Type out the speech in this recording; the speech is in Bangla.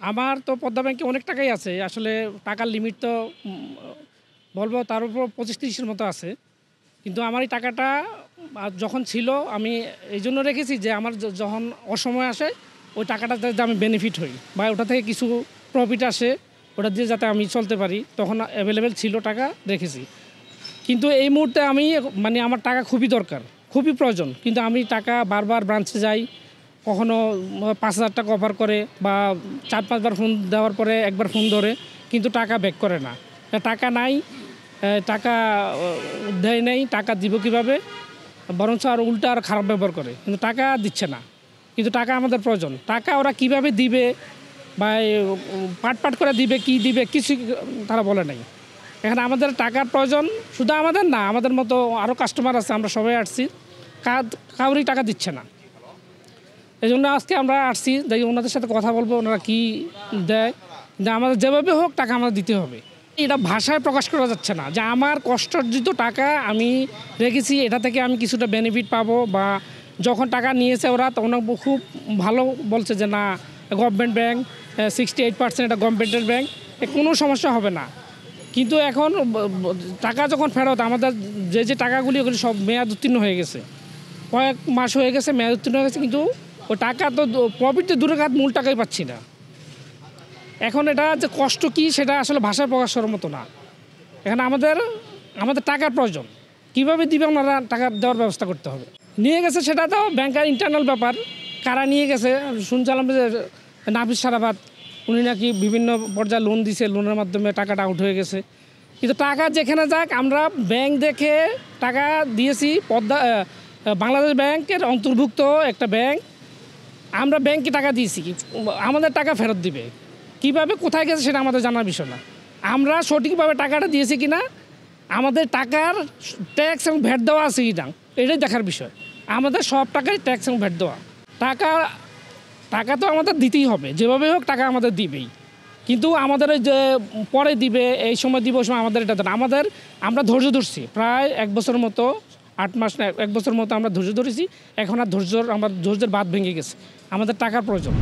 আমার তো পদ্মা ব্যাংকে অনেক টাকাই আছে। আসলে টাকার লিমিট তো বলবো তার উপর ২৫-৩০-এর মতো আছে। কিন্তু আমার এই টাকাটা যখন ছিল আমি এইজন্য রেখেছি যে আমার যখন অসময় আসে ওই টাকাটাতে যাতে আমি বেনিফিট হই বা ওটা থেকে কিছু প্রফিট আসে, ওটা দিয়ে যাতে আমি চলতে পারি, তখন অ্যাভেলেবেল ছিল টাকা রেখেছি। কিন্তু এই মুহূর্তে আমি আমার টাকা খুবই দরকার, খুবই প্রয়োজন। কিন্তু আমি টাকা বারবার ব্রাঞ্চে যাই, কখনো ৫,০০০ টাকা অফার করে বা ৪-৫ বার ফোন দেওয়ার পরে একবার ফোন ধরে, কিন্তু টাকা ব্যাক করে না। টাকা নাই, টাকা দেয় নেই, টাকা দিব কীভাবে, বরঞ্চ আর উল্টা আর খারাপ ব্যবহার করে, কিন্তু টাকা দিচ্ছে না। কিন্তু টাকা আমাদের প্রয়োজন। টাকা ওরা কিভাবে দিবে বা পাট করে দিবে, কি দিবে, কিছু তারা বলে নাই। এখানে আমাদের টাকার প্রয়োজন, শুধু আমাদের না, আমাদের মতো আরও কাস্টমার আছে, আমরা সবাই আসছি, কাউরই টাকা দিচ্ছে না। এই জন্য আজকে আমরা আসছি, দেখি ওনাদের সাথে কথা বলবো, ওনারা কী দেয়। যে আমাদের যেভাবে হোক টাকা আমাদের দিতে হবে। এটা ভাষায় প্রকাশ করা যাচ্ছে না যে আমার কষ্টার্জিত টাকা আমি রেখেছি, এটা থেকে আমি কিছুটা বেনিফিট পাবো। বা যখন টাকা নিয়েছে ওরা, তখন খুব ভালো বলছে যে না, গভর্নমেন্ট ব্যাংক 68% এটা গভর্নমেন্টের ব্যাংক, কোনো সমস্যা হবে না। কিন্তু এখন টাকা যখন ফেরত, আমাদের যে টাকাগুলি ওগুলি সব মেয়াদ উত্তীর্ণ হয়ে গেছে, কয়েক মাস হয়ে গেছে মেয়াদ উত্তীর্ণ হয়ে গেছে, কিন্তু ওই টাকা তো প্রফিট তো দূরের কাজ, মূল টাকাই পাচ্ছি না। এখন এটা যে কষ্ট কী সেটা আসলে ভাষায় প্রকাশ করার মতো না। এখানে আমাদের টাকার প্রয়োজন, কীভাবে দিবে ওনারা টাকা দেওয়ার ব্যবস্থা করতে হবে। নিয়ে গেছে সেটা তো ব্যাংকের ইন্টারনাল ব্যাপার, কারা নিয়ে গেছে শুনছিলাম যে নাফিস সারাফাত, উনি নাকি বিভিন্ন পর্যায়ে লোন দিছে, লোনের মাধ্যমে টাকাটা আউট হয়ে গেছে। কিন্তু টাকা যেখানে যাক, আমরা ব্যাংক দেখে টাকা দিয়েছি, বাংলাদেশ ব্যাংকের অন্তর্ভুক্ত একটা ব্যাংক, আমরা ব্যাংকে টাকা দিয়েছি, আমাদের টাকা ফেরত দিবে কিভাবে, কোথায় গেছে সেটা আমাদের জানার বিষয় না। আমরা সঠিকভাবে টাকাটা দিয়েছি কিনা, আমাদের টাকার ট্যাক্স এবং ভ্যাট দেওয়া আছে কিনা, এটাই দেখার বিষয়। আমাদের সব টাকায় ট্যাক্স এবং ভ্যাট দেওয়া, টাকা তো আমাদের দিতেই হবে, যেভাবে হোক টাকা আমাদের দিবেই। কিন্তু আমাদের যে পরে দিবে, এই সময় দিব, ওই সময় আমাদের এটা আমরা ধৈর্য ধরছি প্রায় 1 বছরের মতো, 8 মাস না 1 বছর মতো আমরা ধৈর্য ধরেছি। এখন আর ধৈর্যের বাঁধ ভেঙে গেছে, আমাদের টাকার প্রয়োজন।